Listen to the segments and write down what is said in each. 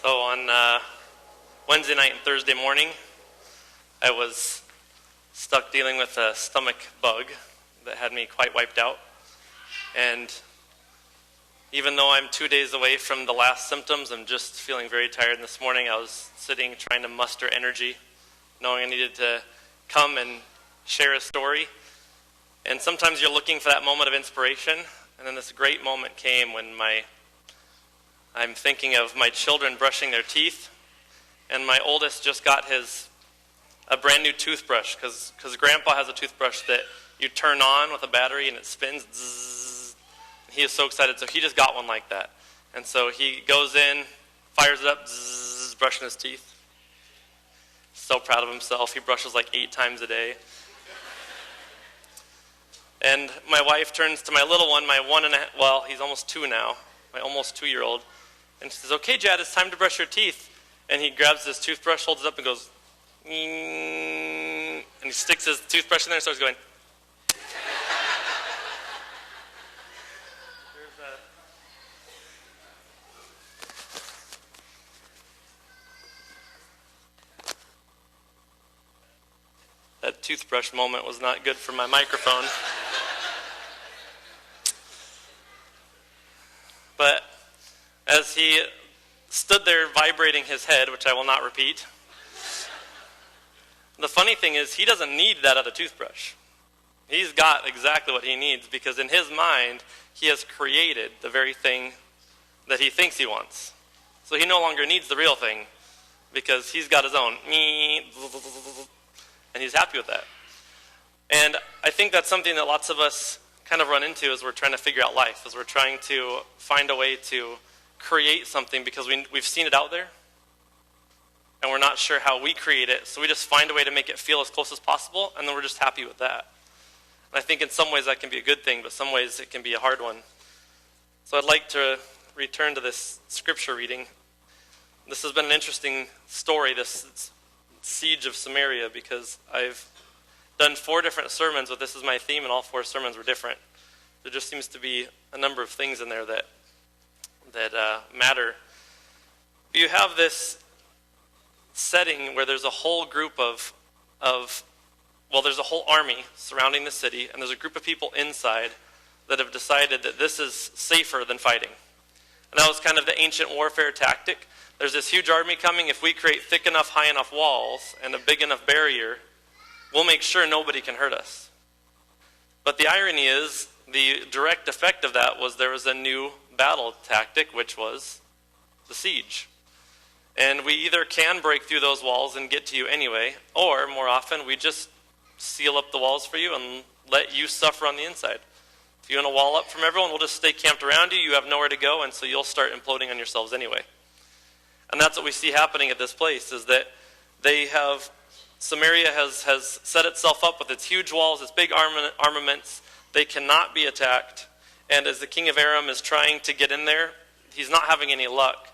So on Wednesday night and Thursday morning, I was stuck dealing with a stomach bug that had me quite wiped out. And even though I'm 2 days away from the last symptoms, I'm just feeling very tired. And this morning I was sitting trying to muster energy, knowing I needed to come and share a story. And sometimes you're looking for that moment of inspiration, and then this great moment came when I'm thinking of my children brushing their teeth, and my oldest just got a brand new toothbrush, because Grandpa has a toothbrush that you turn on with a battery and it spins. Zzz. He is so excited, so he just got one like that. And so he goes in, fires it up, zzz, brushing his teeth. So proud of himself. He brushes like 8 times a day. And my wife turns to my little one, he's almost 2 now, my almost 2-year-old, and she says, "Okay, Jad, it's time to brush your teeth." And he grabs his toothbrush, holds it up, and goes, and he sticks his toothbrush in there and starts going. That toothbrush moment was not good for my microphone. But as he stood there vibrating his head, which I will not repeat, the funny thing is he doesn't need that other toothbrush. He's got exactly what he needs, because in his mind, he has created the very thing that he thinks he wants. So he no longer needs the real thing, because he's got his own. And he's happy with that. And I think that's something that lots of us kind of run into as we're trying to figure out life, as we're trying to find a way to create something because we've seen it out there, and we're not sure how we create it, so we just find a way to make it feel as close as possible, and then we're just happy with that. And I think in some ways that can be a good thing, but some ways it can be a hard one. So I'd like to return to this scripture reading. This has been an interesting story, this siege of Samaria, because I've done 4 different sermons, but this is my theme, and all 4 sermons were different. There just seems to be a number of things in there that matter. You have this setting where there's a whole group there's a whole army surrounding the city, and there's a group of people inside that have decided that this is safer than fighting. And that was kind of the ancient warfare tactic. There's this huge army coming. If we create thick enough, high enough walls and a big enough barrier, we'll make sure nobody can hurt us. But the irony is, the direct effect of that was there was a new battle tactic, which was the siege. And we either can break through those walls and get to you anyway, or more often we just seal up the walls for you and let you suffer on the inside. If you want to wall up from everyone, we'll just stay camped around you. You have nowhere to go, and so you'll start imploding on yourselves anyway. And that's what we see happening at this place, is that Samaria has set itself up with its huge walls, its big armaments. They cannot be attacked. And as the king of Aram is trying to get in there, he's not having any luck.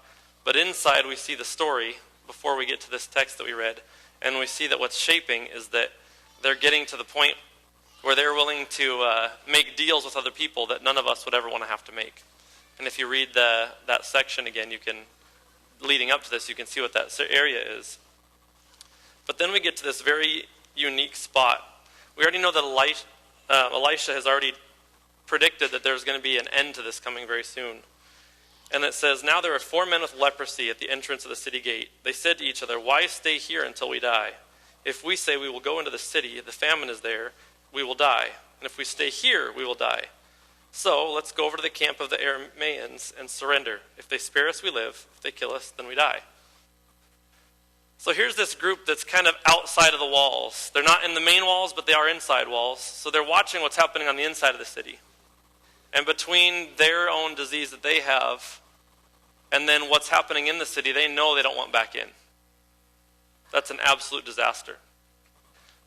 But inside we see the story before we get to this text that we read. And we see that what's shaping is that they're getting to the point where they're willing to make deals with other people that none of us would ever want to have to make. And if you read that section again, leading up to this, you can see what that area is. But then we get to this very unique spot. We already know that Elisha has already predicted that there's going to be an end to this coming very soon. And it says, "Now there are 4 men with leprosy at the entrance of the city gate. They said to each other, 'Why stay here until we die? If we say we will go into the city, the famine is there, we will die. And if we stay here, we will die. So let's go over to the camp of the Arameans and surrender. If they spare us, we live. If they kill us, then we die.'" So here's this group that's kind of outside of the walls. They're not in the main walls, but they are inside walls. So they're watching what's happening on the inside of the city. And between their own disease that they have and then what's happening in the city, they know they don't want back in. That's an absolute disaster.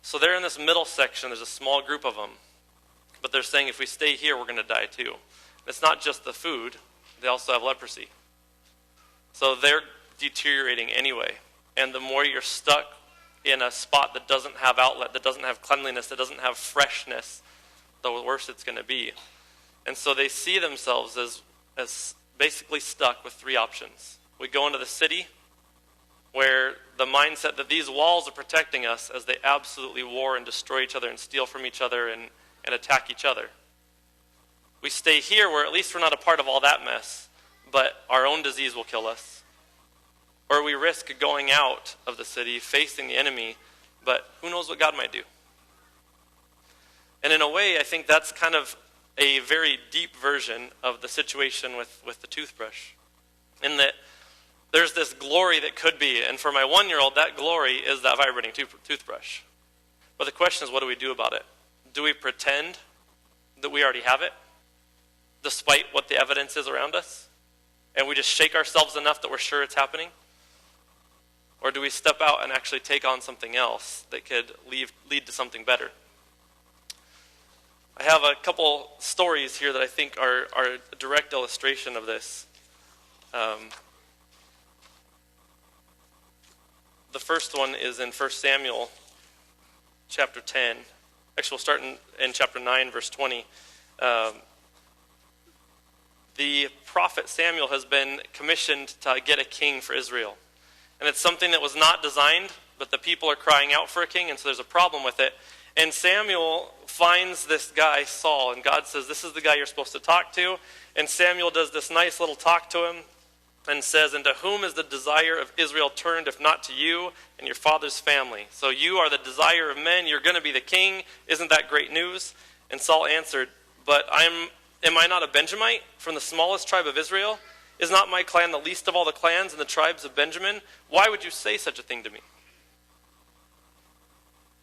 So they're in this middle section. There's a small group of them. But they're saying if we stay here, we're going to die too. And it's not just the food. They also have leprosy. So they're deteriorating anyway. And the more you're stuck in a spot that doesn't have outlet, that doesn't have cleanliness, that doesn't have freshness, the worse it's going to be. And so they see themselves as basically stuck with 3 options. We go into the city where the mindset that these walls are protecting us as they absolutely war and destroy each other and steal from each other and attack each other. We stay here where at least we're not a part of all that mess, but our own disease will kill us. Or we risk going out of the city, facing the enemy, but who knows what God might do. And in a way, I think that's kind of a very deep version of the situation with the toothbrush. In that there's this glory that could be, and for my 1-year-old, that glory is that vibrating toothbrush. But the question is, what do we do about it? Do we pretend that we already have it, despite what the evidence is around us? And we just shake ourselves enough that we're sure it's happening? Or do we step out and actually take on something else that could lead to something better? I have a couple stories here that I think are a direct illustration of this. The first one is in 1 Samuel chapter 10. Actually, we'll start in chapter 9, verse 20. The prophet Samuel has been commissioned to get a king for Israel. And it's something that was not designed, but the people are crying out for a king, and so there's a problem with it. And Samuel finds this guy, Saul, and God says, this is the guy you're supposed to talk to. And Samuel does this nice little talk to him and says, and to whom is the desire of Israel turned, if not to you and your father's family? So you are the desire of men, you're going to be the king. Isn't that great news? And Saul answered, but am I not a Benjamite from the smallest tribe of Israel? Is not my clan the least of all the clans in the tribes of Benjamin? Why would you say such a thing to me?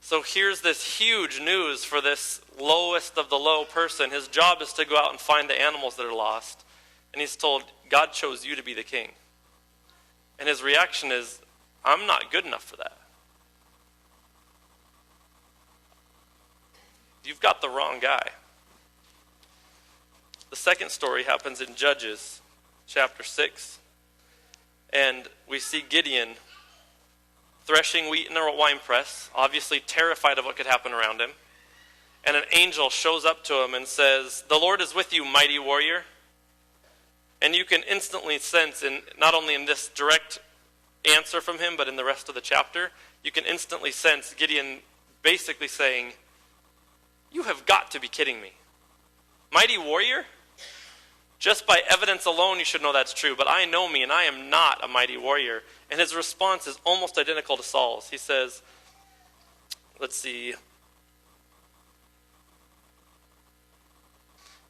So here's this huge news for this lowest of the low person. His job is to go out and find the animals that are lost. And he's told, God chose you to be the king. And his reaction is, I'm not good enough for that. You've got the wrong guy. The second story happens in Judges chapter 6. And we see Gideon threshing wheat in a winepress, obviously terrified of what could happen around him. And an angel shows up to him and says, the Lord is with you, mighty warrior. And you can instantly sense, not only in this direct answer from him, but in the rest of the chapter, you can instantly sense Gideon basically saying, you have got to be kidding me. Mighty warrior? Just by evidence alone, you should know that's true. But I know me, and I am not a mighty warrior. And his response is almost identical to Saul's. He says, let's see.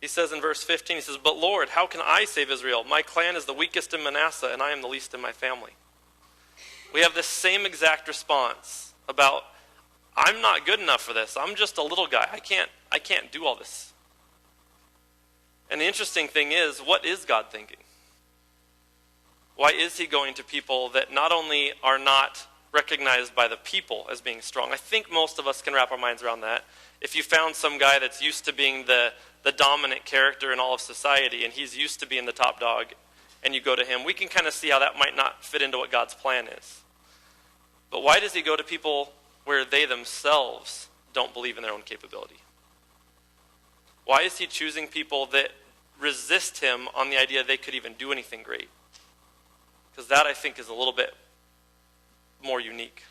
He says in verse 15, he says, but Lord, how can I save Israel? My clan is the weakest in Manasseh, and I am the least in my family. We have this same exact response about, I'm not good enough for this. I'm just a little guy. I can't do all this. And the interesting thing is, what is God thinking? Why is he going to people that not only are not recognized by the people as being strong? I think most of us can wrap our minds around that. If you found some guy that's used to being the dominant character in all of society, and he's used to being the top dog, and you go to him, we can kind of see how that might not fit into what God's plan is. But why does he go to people where they themselves don't believe in their own capability? Why is he choosing people that resist him on the idea they could even do anything great? Because that, I think, is a little bit more unique.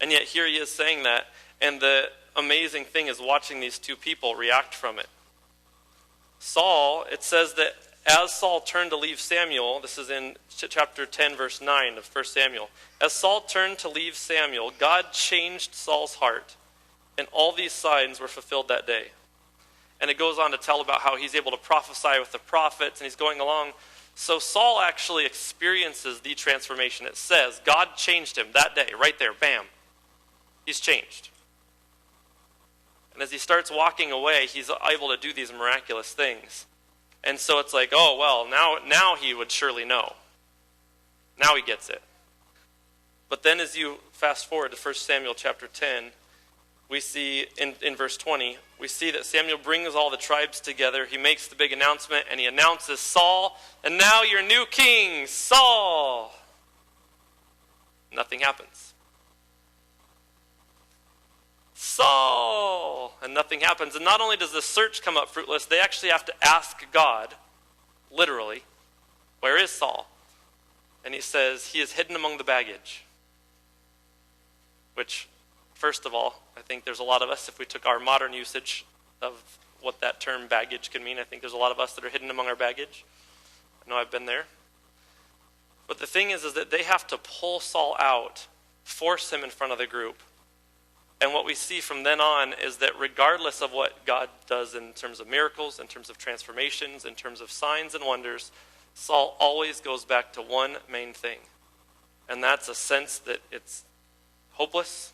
And yet here he is saying that, and the amazing thing is watching these two people react from it. Saul, it says that as Saul turned to leave Samuel, this is in chapter 10, verse 9 of 1 Samuel. As Saul turned to leave Samuel, God changed Saul's heart, and all these signs were fulfilled that day. And it goes on to tell about how he's able to prophesy with the prophets, and he's going along. So Saul actually experiences the transformation. It says God changed him that day, right there, bam. He's changed. And as he starts walking away, he's able to do these miraculous things. And so it's like, oh, well, now he would surely know. Now he gets it. But then as you fast forward to 1 Samuel chapter 10, we see in verse 20, we see that Samuel brings all the tribes together. He makes the big announcement, and he announces Saul, and now your new king, Saul. Nothing happens. Saul, and nothing happens. And not only does the search come up fruitless, they actually have to ask God, literally, where is Saul? And he says, he is hidden among the baggage. Which, first of all, I think there's a lot of us, if we took our modern usage of what that term baggage can mean, I think there's a lot of us that are hidden among our baggage. I know I've been there. But the thing is that they have to pull Saul out, force him in front of the group. And what we see from then on is that regardless of what God does in terms of miracles, in terms of transformations, in terms of signs and wonders, Saul always goes back to one main thing. And that's a sense that it's hopeless,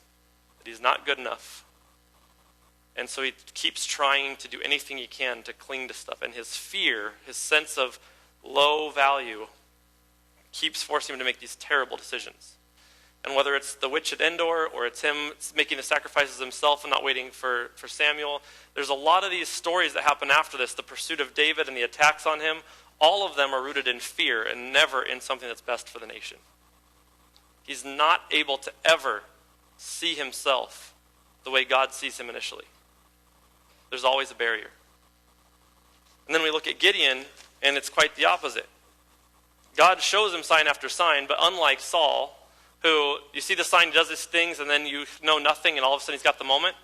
that he's not good enough. And so he keeps trying to do anything he can to cling to stuff. And his fear, his sense of low value, keeps forcing him to make these terrible decisions. And whether it's the witch at Endor, or it's him making the sacrifices himself and not waiting for Samuel, there's a lot of these stories that happen after this, the pursuit of David and the attacks on him, all of them are rooted in fear and never in something that's best for the nation. He's not able to ever see himself the way God sees him initially. There's always a barrier. And then we look at Gideon, and it's quite the opposite. God shows him sign after sign, but unlike Saul, who you see the sign, he does his things, and then you know nothing, and all of a sudden he's got the moment.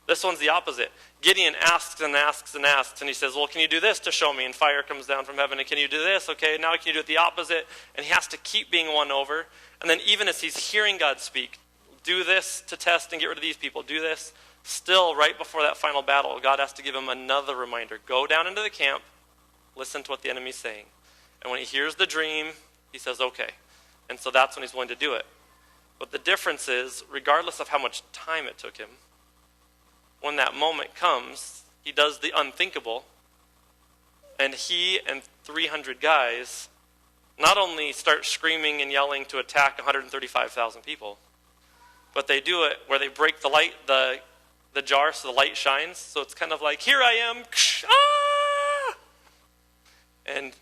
This one's the opposite. Gideon asks and asks and asks, and he says, well, can you do this to show me? And fire comes down from heaven, and can you do this? Okay, now can you do it the opposite? And he has to keep being won over. And then even as he's hearing God speak, do this to test and get rid of these people, do this, still right before that final battle, God has to give him another reminder. Go down into the camp, listen to what the enemy's saying. And when he hears the dream, he says, okay. And so that's when he's willing to do it. But the difference is, regardless of how much time it took him, when that moment comes, he does the unthinkable, and he and 300 guys not only start screaming and yelling to attack 135,000 people, but they do it where they break the light, the jar so the light shines. So it's kind of like, here I am, ah! And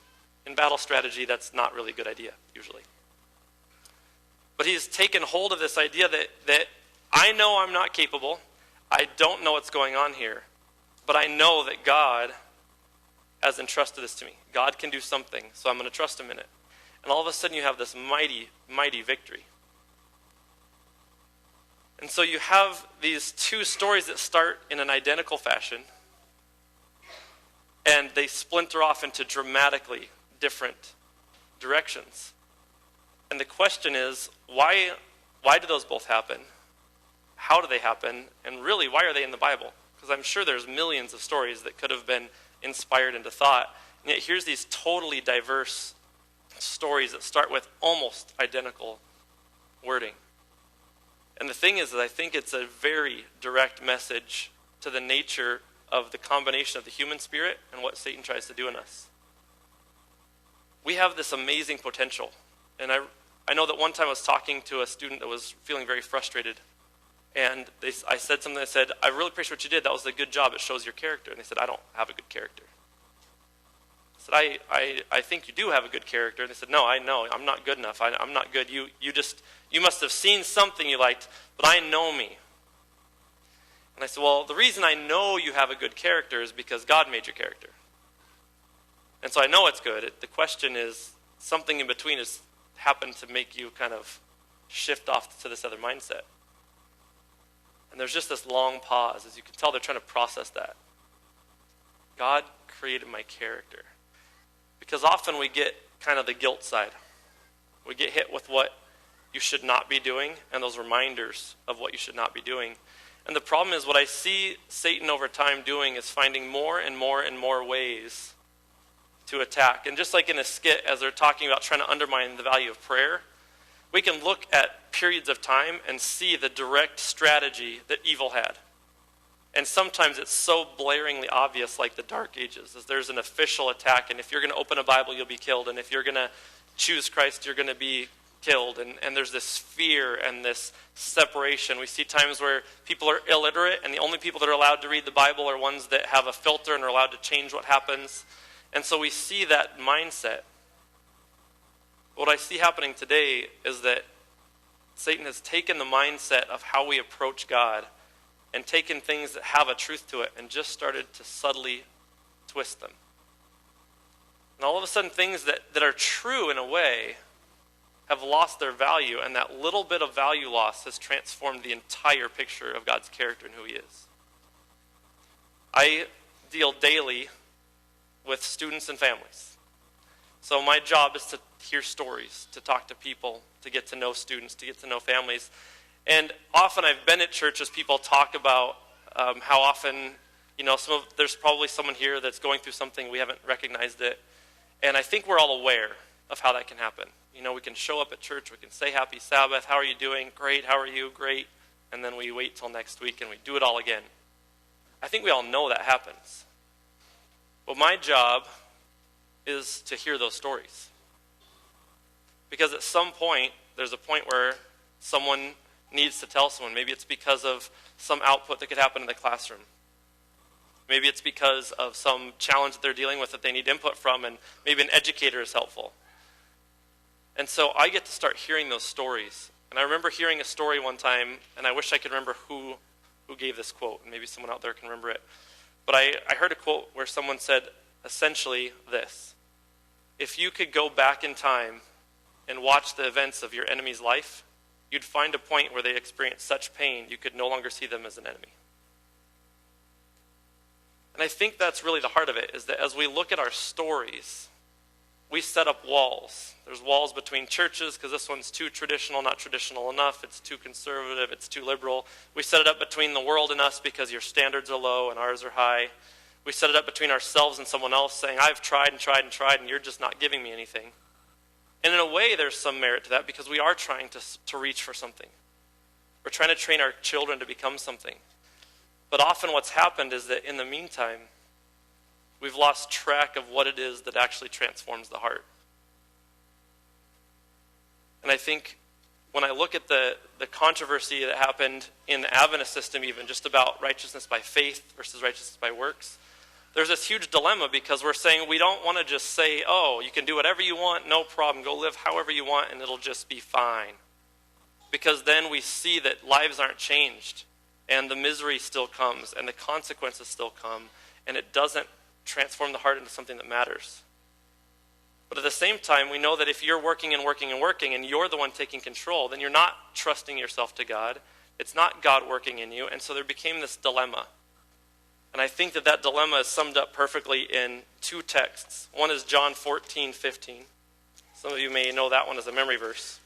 in battle strategy, that's not really a good idea, usually. But he's taken hold of this idea that I know I'm not capable, I don't know what's going on here, but I know that God has entrusted this to me. God can do something, so I'm going to trust him in it. And all of a sudden you have this mighty, mighty victory. And so you have these two stories that start in an identical fashion, and they splinter off into dramatically different directions. And the question is, why do those both happen? How do they happen? And really, why are they in the Bible? Because I'm sure there's millions of stories that could have been inspired into thought. And yet here's these totally diverse stories that start with almost identical wording. And the thing is that I think it's a very direct message to the nature of the combination of the human spirit and what Satan tries to do in us. We have this amazing potential. And I know that one time I was talking to a student that was feeling very frustrated. And I said something, I said, I really appreciate what you did. That was a good job. It shows your character. And they said, I don't have a good character. I said, I think you do have a good character. And they said, no, I know. I'm not good enough. I'm not good. You must have seen something you liked, but I know me. And I said, well, the reason I know you have a good character is because God made your character. And so I know it's good. The question is, something in between has happened to make you kind of shift off to this other mindset. And there's just this long pause. As you can tell, they're trying to process that. God created my character. Because often we get kind of the guilt side. We get hit with what you should not be doing and those reminders of what you should not be doing. And the problem is what I see Satan over time doing is finding more and more and more ways to attack. And just like in a skit, as they're talking about trying to undermine the value of prayer, we can look at periods of time and see the direct strategy that evil had. And sometimes it's so blaringly obvious, like the Dark Ages, as there's an official attack, and if you're going to open a Bible, you'll be killed, and if you're going to choose Christ, you're going to be killed, and there's this fear and this separation. We see times where people are illiterate, and the only people that are allowed to read the Bible are ones that have a filter and are allowed to change what happens. And so we see that mindset. What I see happening today is that Satan has taken the mindset of how we approach God and taken things that have a truth to it and just started to subtly twist them. And all of a sudden things that are true in a way have lost their value, and that little bit of value loss has transformed the entire picture of God's character and who he is. I deal daily with students and families. So my job is to hear stories, to talk to people, to get to know students, to get to know families. And often I've been at church as people talk about how often, there's probably someone here that's going through something, we haven't recognized it. And I think we're all aware of how that can happen. We can show up at church, we can say happy Sabbath, how are you doing? Great, how are you? Great. And then we wait till next week and we do it all again. I think we all know that happens. But my job is to hear those stories. Because at some point, there's a point where someone needs to tell someone. Maybe it's because of some output that could happen in the classroom. Maybe it's because of some challenge that they're dealing with that they need input from, and maybe an educator is helpful. And so I get to start hearing those stories. And I remember hearing a story one time, and I wish I could remember who gave this quote, and maybe someone out there can remember it. But I heard a quote where someone said essentially this: if you could go back in time and watch the events of your enemy's life, you'd find a point where they experienced such pain you could no longer see them as an enemy. And I think that's really the heart of it, is that as we look at our stories, we set up walls. There's walls between churches because this one's too traditional, not traditional enough. It's too conservative, it's too liberal. We set it up between the world and us because your standards are low and ours are high. We set it up between ourselves and someone else saying, I've tried and tried and tried and you're just not giving me anything. And in a way, there's some merit to that because we are trying to reach for something. We're trying to train our children to become something. But often what's happened is that in the meantime, we've lost track of what it is that actually transforms the heart. And I think when I look at the controversy that happened in the Adventist system even, just about righteousness by faith versus righteousness by works, there's this huge dilemma because we're saying we don't want to just say, oh, you can do whatever you want, no problem, go live however you want and it'll just be fine. Because then we see that lives aren't changed and the misery still comes and the consequences still come and it doesn't transform the heart into something that matters. But at the same time, we know that if you're working and working and working and you're the one taking control, then you're not trusting yourself to God. It's not God working in you. And so there became this dilemma. And I think that dilemma is summed up perfectly in two texts. One is John 14:15. Some of you may know that one as a memory verse.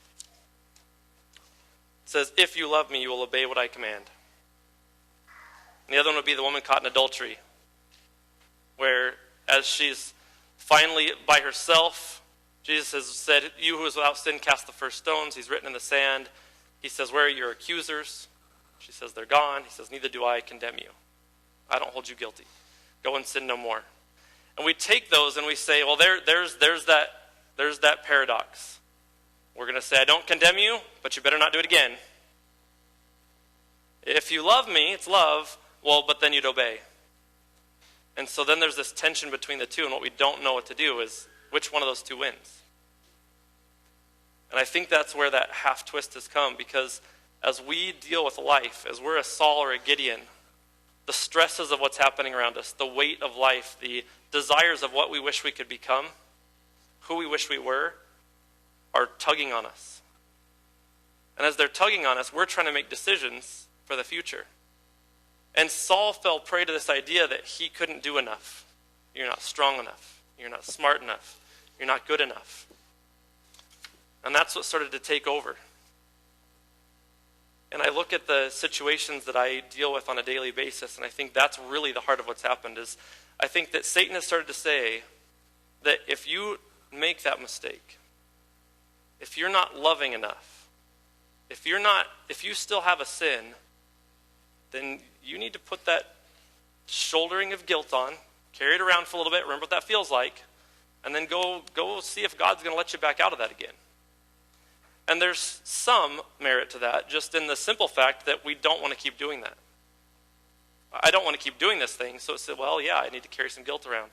It says, if you love me, you will obey what I command. And the other one would be the woman caught in adultery, where as she's finally by herself, Jesus has said, you who is without sin, cast the first stones. He's written in the sand. He says, where are your accusers? She says, they're gone. He says, neither do I condemn you. I don't hold you guilty. Go and sin no more. And we take those and we say, well, there's that paradox. We're going to say, I don't condemn you, but you better not do it again. If you love me, it's love, well, but then you'd obey. And so then there's this tension between the two, and what we don't know what to do is which one of those two wins. And I think that's where that half twist has come, because as we deal with life, as we're a Saul or a Gideon, the stresses of what's happening around us, the weight of life, the desires of what we wish we could become, who we wish we were, are tugging on us. And as they're tugging on us, we're trying to make decisions for the future. And Saul fell prey to this idea that he couldn't do enough. You're not strong enough. You're not smart enough. You're not good enough. And that's what started to take over. And I look at the situations that I deal with on a daily basis, and I think that's really the heart of what's happened. Is I think that Satan has started to say that if you make that mistake, if you're not loving enough, if you still have a sin, then you need to put that shouldering of guilt on, carry it around for a little bit, remember what that feels like, and then go see if God's going to let you back out of that again. And there's some merit to that, just in the simple fact that we don't want to keep doing that. I don't want to keep doing this thing, so it said, well, yeah, I need to carry some guilt around.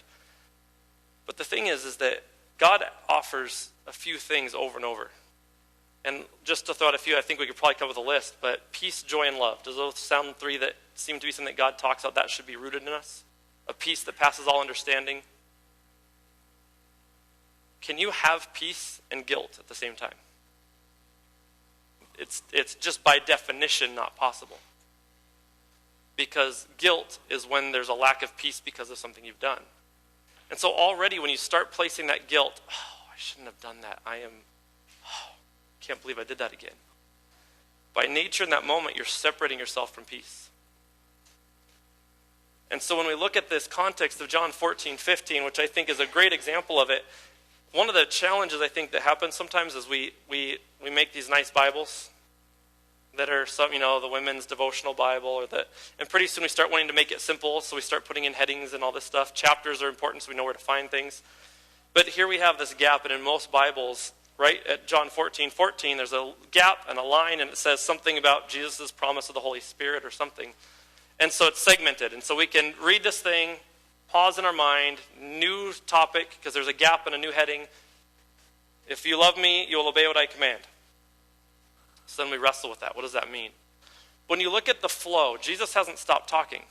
But the thing is that God offers a few things over and over. And just to throw out a few, I think we could probably come up with a list, but peace, joy, and love. Does those sound three that seem to be something that God talks about that should be rooted in us? A peace that passes all understanding. Can you have peace and guilt at the same time? it's just by definition not possible. Because guilt is when there's a lack of peace because of something you've done. And so already when you start placing that guilt, I shouldn't have done that. Can't believe I did that again. By nature in that moment, you're separating yourself from peace. And so when we look at this context of John 14:15, which I think is a great example of it, one of the challenges I think that happens sometimes is we make these nice Bibles that are some, the women's devotional Bible, and pretty soon we start wanting to make it simple, so we start putting in headings and all this stuff. Chapters are important so we know where to find things. But here we have this gap, and in most Bibles, right at John 14:14, there's a gap and a line, and it says something about Jesus' promise of the Holy Spirit or something. And so it's segmented. And so we can read this thing, pause in our mind, new topic, because there's a gap and a new heading. If you love me, you will obey what I command. So then we wrestle with that. What does that mean? When you look at the flow, Jesus hasn't stopped talking.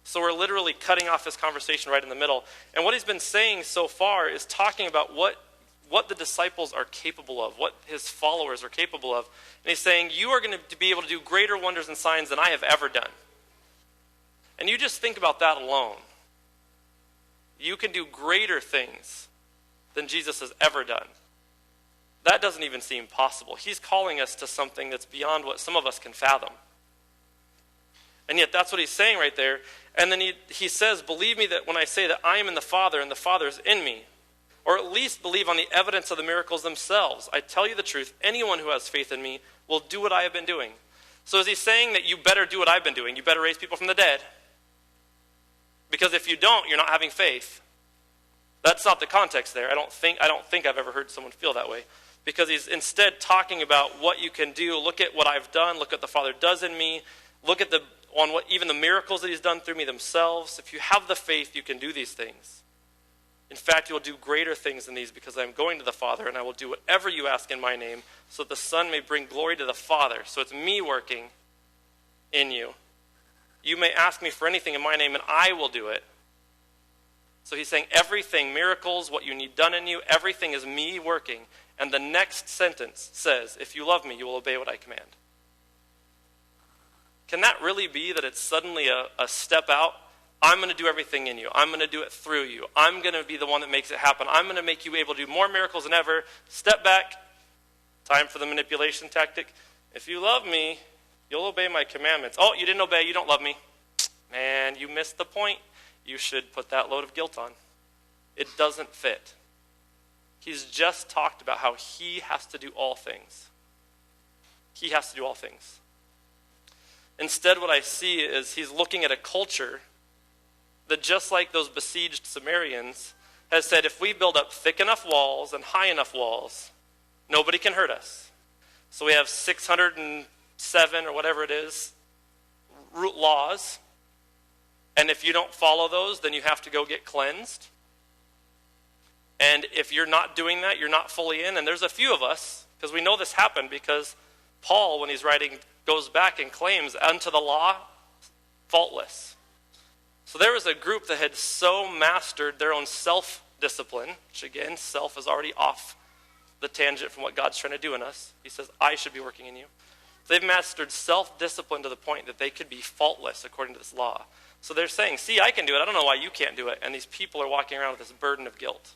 So we're literally cutting off his conversation right in the middle. And what he's been saying so far is talking about what the disciples are capable of, what his followers are capable of. And he's saying, you are going to be able to do greater wonders and signs than I have ever done. And you just think about that alone. You can do greater things than Jesus has ever done. That doesn't even seem possible. He's calling us to something that's beyond what some of us can fathom. And yet that's what he's saying right there. And then he says, believe me that when I say that I am in the Father and the Father is in me, or at least believe on the evidence of the miracles themselves. I tell you the truth, anyone who has faith in me will do what I have been doing. So is he saying that you better do what I've been doing? You better raise people from the dead? Because if you don't, you're not having faith. That's not the context there. I don't think I've ever heard someone feel that way. Because he's instead talking about what you can do. Look at what I've done. Look at what the Father does in me. Look at even the miracles that he's done through me themselves. If you have the faith, you can do these things. In fact, you will do greater things than these because I am going to the Father, and I will do whatever you ask in my name so that the Son may bring glory to the Father. So it's me working in you. You may ask me for anything in my name, and I will do it. So he's saying everything, miracles, what you need done in you, everything is me working. And the next sentence says, if you love me, you will obey what I command. Can that really be that it's suddenly a step out? I'm going to do everything in you. I'm going to do it through you. I'm going to be the one that makes it happen. I'm going to make you able to do more miracles than ever. Step back. Time for the manipulation tactic. If you love me, you'll obey my commandments. Oh, you didn't obey. You don't love me. Man, you missed the point. You should put that load of guilt on. It doesn't fit. He's just talked about how he has to do all things. He has to do all things. Instead, what I see is he's looking at a culture that, just like those besieged Samaritans, has said, if we build up thick enough walls and high enough walls, nobody can hurt us. So we have 607 or whatever it is, laws. And if you don't follow those, then you have to go get cleansed. And if you're not doing that, you're not fully in. And there's a few of us, because we know this happened, because Paul, when he's writing, goes back and claims, unto the law, faultless. So there was a group that had so mastered their own self-discipline, which again, self is already off the tangent from what God's trying to do in us. He says, I should be working in you. They've mastered self-discipline to the point that they could be faultless according to this law. So they're saying, see, I can do it. I don't know why you can't do it. And these people are walking around with this burden of guilt.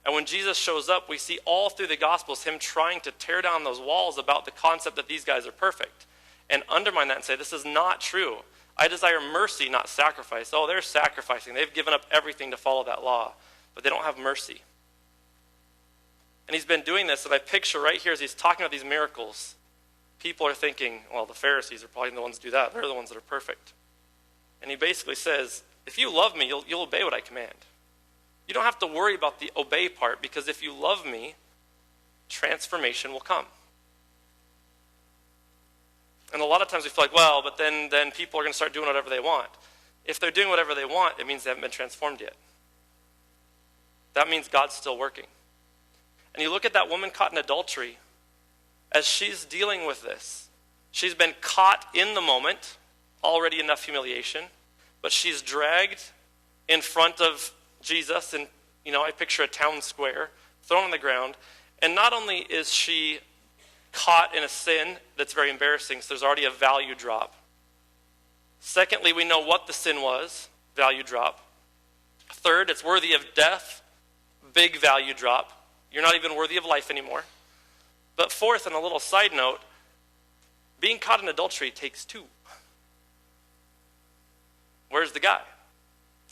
And when Jesus shows up, we see all through the Gospels him trying to tear down those walls about the concept that these guys are perfect and undermine that and say, this is not true. I desire mercy, not sacrifice. Oh, they're sacrificing. They've given up everything to follow that law, but they don't have mercy. And he's been doing this, and I picture right here as he's talking about these miracles, people are thinking, well, the Pharisees are probably the ones who do that. They're the ones that are perfect. And he basically says, if you love me, you'll obey what I command. You don't have to worry about the obey part, because if you love me, transformation will come. And a lot of times we feel like, well, but then people are going to start doing whatever they want. If they're doing whatever they want, it means they haven't been transformed yet. That means God's still working. And you look at that woman caught in adultery, as she's dealing with this. She's been caught in the moment, already enough humiliation, but she's dragged in front of Jesus, and I picture a town square, thrown on the ground, and not only is she caught in a sin that's very embarrassing, so there's already a value drop. Secondly, we know what the sin was, value drop. Third, it's worthy of death, big value drop. You're not even worthy of life anymore. But fourth, and a little side note, being caught in adultery takes two. Where's the guy?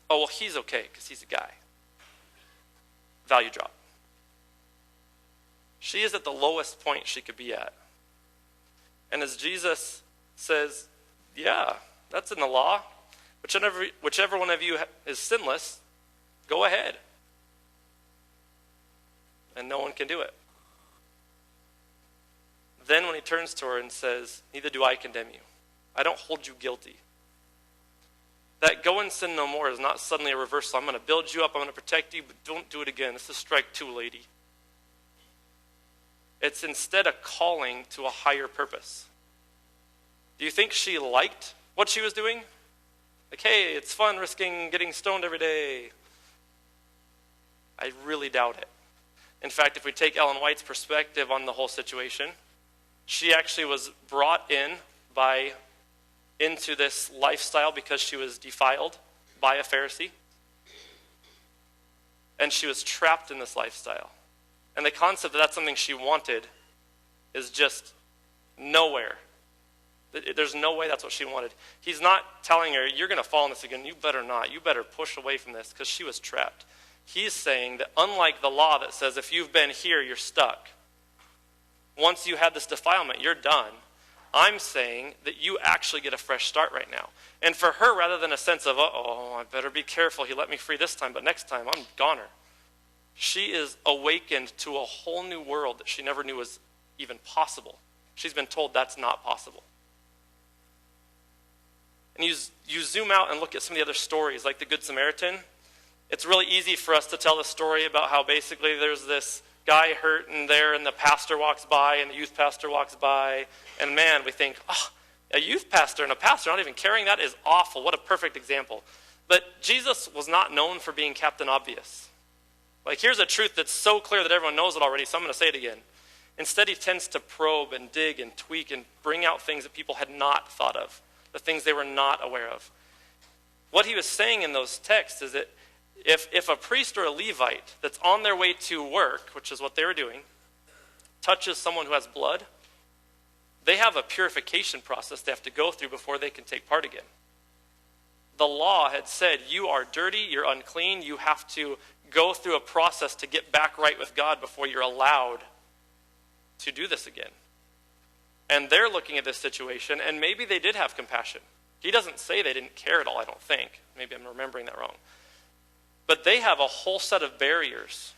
Oh, well, he's okay because he's a guy. Value drop. She is at the lowest point she could be at. And as Jesus says, yeah, that's in the law. Whichever one of you is sinless, go ahead. And no one can do it. Then when he turns to her and says, neither do I condemn you. I don't hold you guilty. That go and sin no more is not suddenly a reversal. I'm going to build you up, I'm going to protect you, but don't do it again. This is strike two, lady. It's instead a calling to a higher purpose. Do you think she liked what she was doing? Like, hey, it's fun risking getting stoned every day. I really doubt it. In fact, if we take Ellen White's perspective on the whole situation, she actually was brought into this lifestyle because she was defiled by a Pharisee. And she was trapped in this lifestyle. And the concept that that's something she wanted is just nowhere. There's no way that's what she wanted. He's not telling her, you're going to fall in this again. You better not. You better push away from this, because she was trapped. He's saying that unlike the law that says if you've been here, you're stuck. Once you had this defilement, you're done. I'm saying that you actually get a fresh start right now. And for her, rather than a sense of, uh-oh, I better be careful. He let me free this time, but next time I'm goner. She is awakened to a whole new world that she never knew was even possible. She's been told that's not possible. And you zoom out and look at some of the other stories, like the Good Samaritan. It's really easy for us to tell the story about how basically there's this guy hurt and the pastor walks by and the youth pastor walks by. And man, we think, oh, a youth pastor and a pastor not even caring, that is awful. What a perfect example. But Jesus was not known for being Captain Obvious. Like, here's a truth that's so clear that everyone knows it already, so I'm going to say it again. Instead, he tends to probe and dig and tweak and bring out things that people had not thought of, the things they were not aware of. What he was saying in those texts is that if a priest or a Levite that's on their way to work, which is what they were doing, touches someone who has blood, they have a purification process they have to go through before they can take part again. The law had said, you are dirty, you're unclean, you have to go through a process to get back right with God before you're allowed to do this again. And they're looking at this situation, and maybe they did have compassion. He doesn't say they didn't care at all, I don't think. Maybe I'm remembering that wrong. But they have a whole set of barriers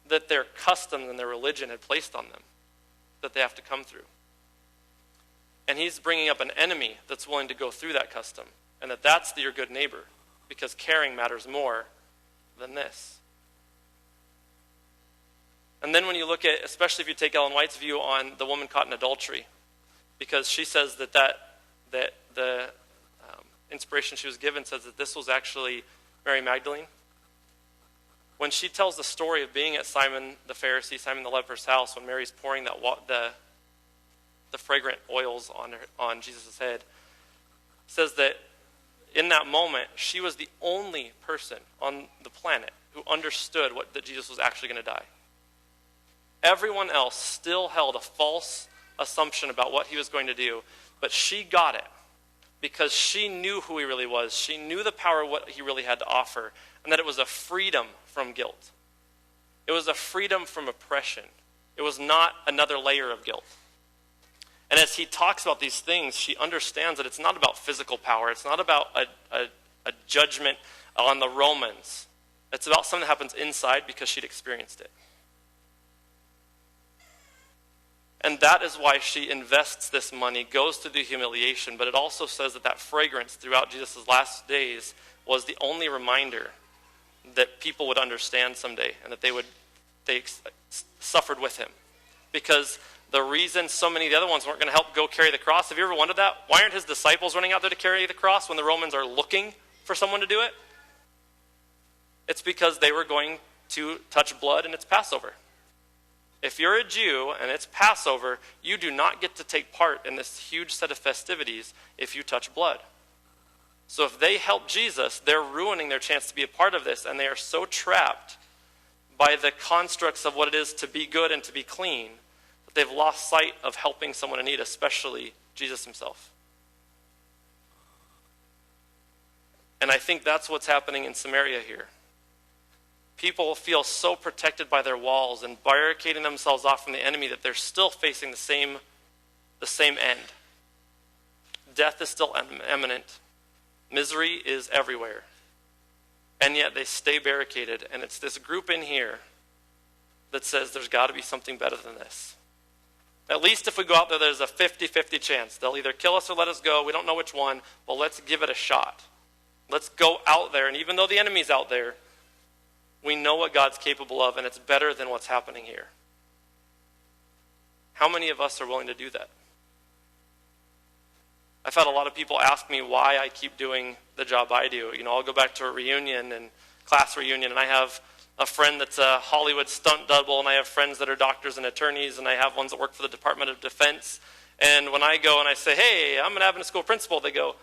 that their customs and their religion had placed on them that they have to come through. And he's bringing up an enemy that's willing to go through that custom, and that's your good neighbor, because caring matters more than this. And then when you look at, especially if you take Ellen White's view on the woman caught in adultery, because she says that the inspiration she was given says that this was actually Mary Magdalene. When she tells the story of being at Simon the Pharisee, Simon the leper's house, when Mary's pouring the fragrant oils on Jesus' head, says that in that moment, she was the only person on the planet who understood that Jesus was actually going to die. Everyone else still held a false assumption about what he was going to do, but she got it because she knew who he really was. She knew the power of what he really had to offer, and that it was a freedom from guilt. It was a freedom from oppression. It was not another layer of guilt. And as he talks about these things, she understands that it's not about physical power. It's not about a judgment on the Romans. It's about something that happens inside because she'd experienced it. And that is why she invests this money, goes through the humiliation, but it also says that fragrance throughout Jesus' last days was the only reminder that people would understand someday and that they suffered with him. Because the reason so many of the other ones weren't going to help go carry the cross, have you ever wondered that? Why aren't his disciples running out there to carry the cross when the Romans are looking for someone to do it? It's because they were going to touch blood and it's Passover. If you're a Jew and it's Passover, you do not get to take part in this huge set of festivities if you touch blood. So if they help Jesus, they're ruining their chance to be a part of this, and they are so trapped by the constructs of what it is to be good and to be clean that they've lost sight of helping someone in need, especially Jesus himself. And I think that's what's happening in Samaria here. People feel so protected by their walls and barricading themselves off from the enemy that they're still facing the same end. Death is still imminent. Misery is everywhere. And yet they stay barricaded. And it's this group in here that says there's got to be something better than this. At least if we go out there, there's a 50-50 chance. They'll either kill us or let us go. We don't know which one, but let's give it a shot. Let's go out there. And even though the enemy's out there, we know what God's capable of, and it's better than what's happening here. How many of us are willing to do that? I've had a lot of people ask me why I keep doing the job I do. I'll go back to a reunion and class reunion, and I have a friend that's a Hollywood stunt double, and I have friends that are doctors and attorneys, and I have ones that work for the Department of Defense. And when I go and I say, hey, I'm an Adventist school principal, they go,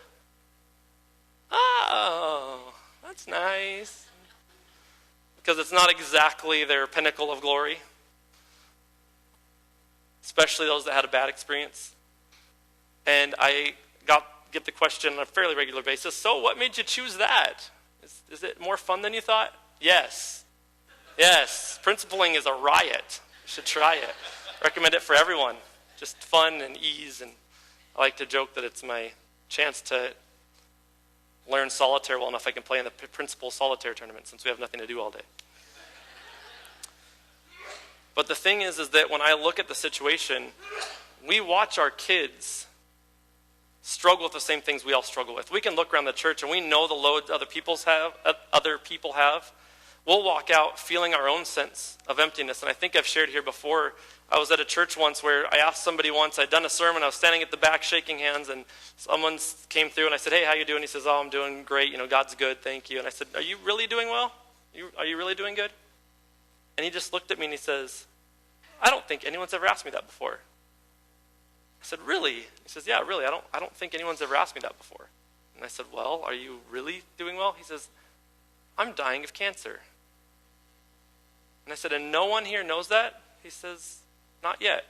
oh, that's nice. Because it's not exactly their pinnacle of glory. Especially those that had a bad experience. And I get the question on a fairly regular basis, so what made you choose that? Is it more fun than you thought? Yes. Yes. Principling is a riot. You should try it. Recommend it for everyone. Just fun and ease. And I like to joke that it's my chance to learn solitaire well enough I can play in the principal solitaire tournament since we have nothing to do all day. But the thing is that when I look at the situation, we watch our kids struggle with the same things we all struggle with. We can look around the church and we know the loads other people have. We'll walk out feeling our own sense of emptiness. And I think I've shared here before, I was at a church once where I asked somebody once, I'd done a sermon, I was standing at the back shaking hands, and someone came through and I said, hey, how you doing? He says, oh, I'm doing great, God's good, thank you. And I said, are you really doing well? Are you really doing good? And he just looked at me and he says, I don't think anyone's ever asked me that before. I said, really? He says, yeah, really, I don't think anyone's ever asked me that before. And I said, well, are you really doing well? He says, I'm dying of cancer. And I said, and no one here knows that? He says, not yet.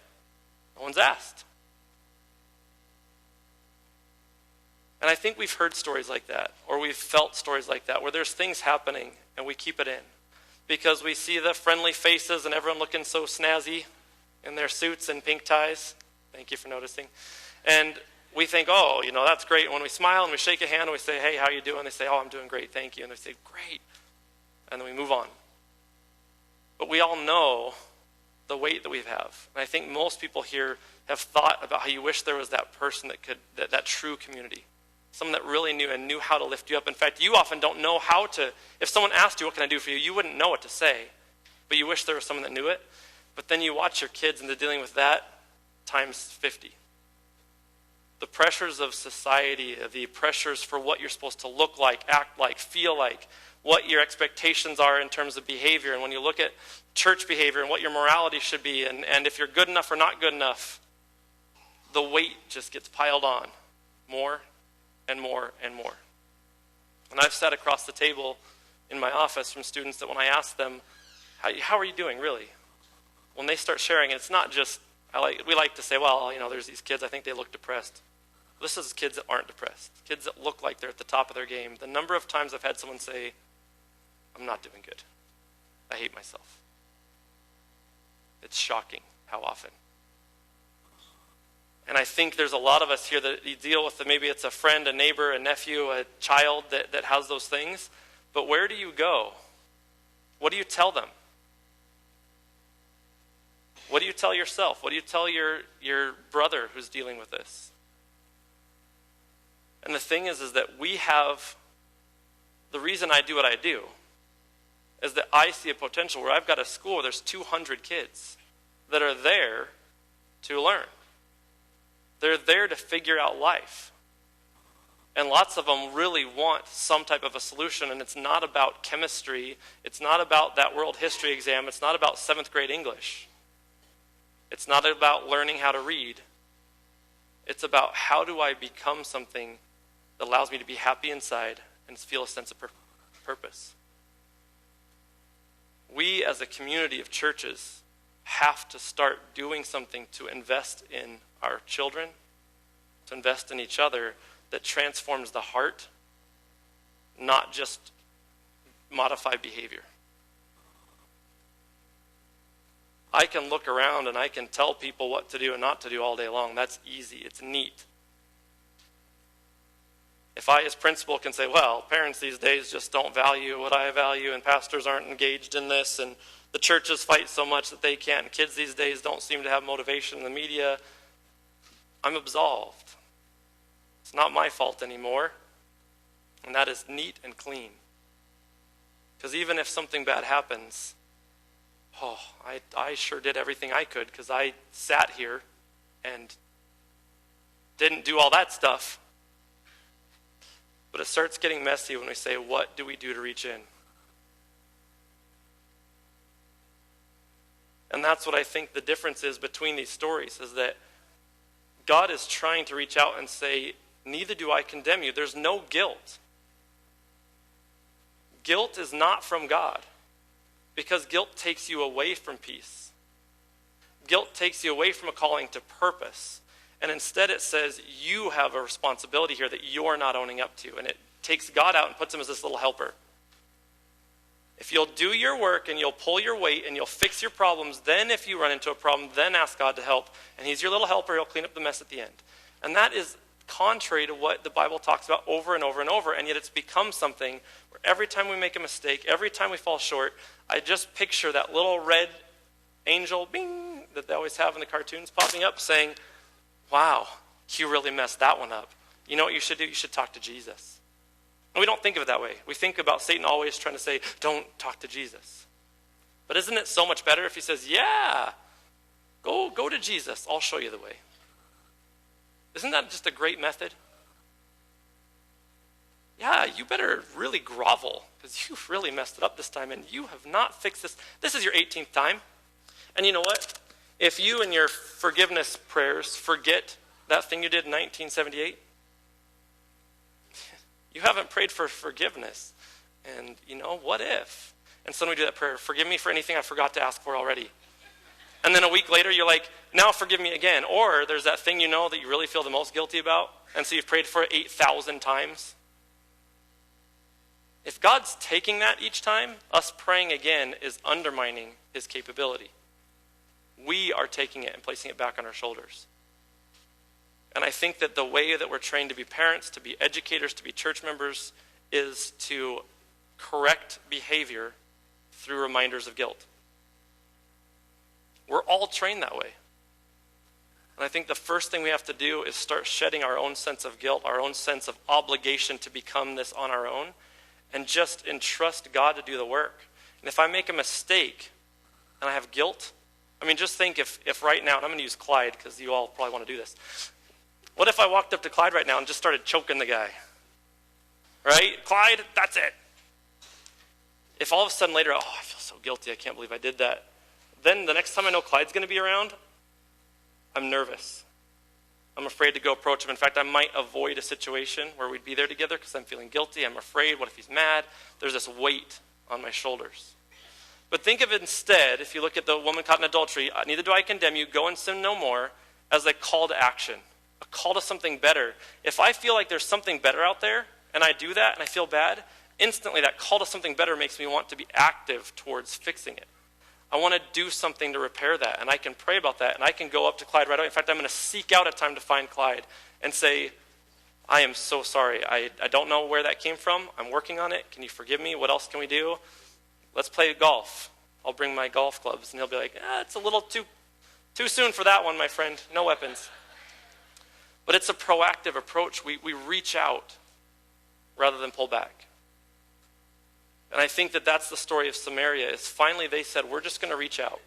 No one's asked. And I think we've heard stories like that, or we've felt stories like that, where there's things happening and we keep it in. Because we see the friendly faces and everyone looking so snazzy in their suits and pink ties. Thank you for noticing. And we think, oh, that's great. And when we smile and we shake a hand and we say, hey, how are you doing? They say, oh, I'm doing great, thank you. And they say, great. And then we move on. But we all know the weight that we have. And I think most people here have thought about how you wish there was that person that true community. Someone that really knew how to lift you up. In fact, you often don't know how to. If someone asked you, what can I do for you? You wouldn't know what to say. But you wish there was someone that knew it. But then you watch your kids and they're dealing with that times 50. The pressures of society, the pressures for what you're supposed to look like, act like, feel like, what your expectations are in terms of behavior. And when you look at church behavior and what your morality should be, and if you're good enough or not good enough, the weight just gets piled on more and more and more. And I've sat across the table in my office from students that when I ask them, how are you doing, really? When they start sharing, and it's not just, we like to say, well, there's these kids, I think they look depressed. This is kids that aren't depressed, kids that look like they're at the top of their game. The number of times I've had someone say, I'm not doing good. I hate myself. It's shocking how often. And I think there's a lot of us here that you deal with, maybe it's a friend, a neighbor, a nephew, a child that has those things. But where do you go? What do you tell them? What do you tell yourself? What do you tell your brother who's dealing with this? And the thing is that we have, the reason I do what I do is that I see a potential where I've got a school where there's 200 kids that are there to learn. They're there to figure out life. And lots of them really want some type of a solution, and it's not about chemistry. It's not about that world history exam. It's not about 7th grade English. It's not about learning how to read. It's about how do I become something that allows me to be happy inside and feel a sense of purpose. We as a community of churches have to start doing something to invest in our children, to invest in each other, that transforms the heart, not just modify behavior. I can look around and I can tell people what to do and not to do all day long. That's easy. It's neat. If I as principal can say, well, parents these days just don't value what I value, and pastors aren't engaged in this, and the churches fight so much that they can't, and kids these days don't seem to have motivation in the media, I'm absolved. It's not my fault anymore. And that is neat and clean. Because even if something bad happens, I sure did everything I could, because I sat here and didn't do all that stuff. But it starts getting messy when we say, what do we do to reach in? And that's what I think the difference is between these stories, is that God is trying to reach out and say, neither do I condemn you. There's no guilt. Guilt is not from God, because guilt takes you away from peace. Guilt takes you away from a calling to purpose. And instead it says you have a responsibility here that you're not owning up to. And it takes God out and puts him as this little helper. If you'll do your work and you'll pull your weight and you'll fix your problems, then if you run into a problem, then ask God to help. And he's your little helper. He'll clean up the mess at the end. And that is contrary to what the Bible talks about over and over and over. And yet it's become something where every time we make a mistake, every time we fall short, I just picture that little red angel, bing, that they always have in the cartoons popping up saying, wow, you really messed that one up. You know what you should do? You should talk to Jesus. And we don't think of it that way. We think about Satan always trying to say, don't talk to Jesus. But isn't it so much better if he says, yeah, go to Jesus. I'll show you the way. Isn't that just a great method? Yeah, you better really grovel, because you've really messed it up this time, and you have not fixed this. This is your 18th time. And you know what? If you in your forgiveness prayers forget that thing you did in 1978, you haven't prayed for forgiveness. And you know, what if? And suddenly we do that prayer, forgive me for anything I forgot to ask for already. And then a week later you're like, now forgive me again. Or there's that thing you know that you really feel the most guilty about, and so you've prayed for it 8,000 times. If God's taking that each time, us praying again is undermining his capability. We are taking it and placing it back on our shoulders. And I think that the way that we're trained to be parents, to be educators, to be church members, is to correct behavior through reminders of guilt. We're all trained that way. And I think the first thing we have to do is start shedding our own sense of guilt, our own sense of obligation to become this on our own, and just entrust God to do the work. And if I make a mistake and I have guilt, I mean, just think if right now, and I'm going to use Clyde because you all probably want to do this. What if I walked up to Clyde right now and just started choking the guy? Right? Clyde, that's it. If all of a sudden later, I feel so guilty, I can't believe I did that. Then the next time I know Clyde's going to be around, I'm nervous. I'm afraid to go approach him. In fact, I might avoid a situation where we'd be there together because I'm feeling guilty. I'm afraid. What if he's mad? There's this weight on my shoulders. But think of it instead, if you look at the woman caught in adultery, neither do I condemn you, go and sin no more, as a call to action, a call to something better. If I feel like there's something better out there, and I do that, and I feel bad, instantly that call to something better makes me want to be active towards fixing it. I want to do something to repair that, and I can pray about that, and I can go up to Clyde right away. In fact, I'm going to seek out a time to find Clyde and say, I am so sorry. I don't know where that came from. I'm working on it. Can you forgive me? What else can we do? Let's play golf. I'll bring my golf clubs. And he'll be like, it's a little too soon for that one, my friend. No weapons. But it's a proactive approach. We reach out rather than pull back. And I think that that's the story of Samaria, is finally they said, we're just going to reach out.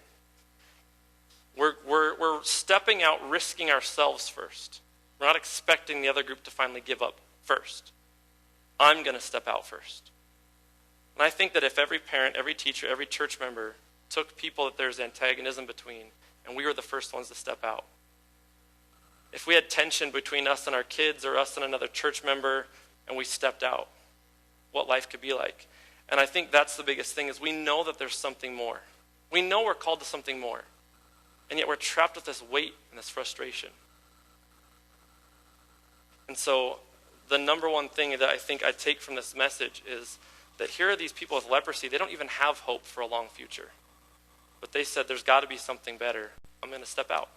We're stepping out, risking ourselves first. We're not expecting the other group to finally give up first. I'm going to step out first. And I think that if every parent, every teacher, every church member took people that there's antagonism between and we were the first ones to step out. If we had tension between us and our kids or us and another church member and we stepped out, what life could be like. And I think that's the biggest thing, is we know that there's something more. We know we're called to something more. And yet we're trapped with this weight and this frustration. And so the number one thing that I think I take from this message is that here are these people with leprosy. They don't even have hope for a long future. But they said, there's got to be something better. I'm going to step out.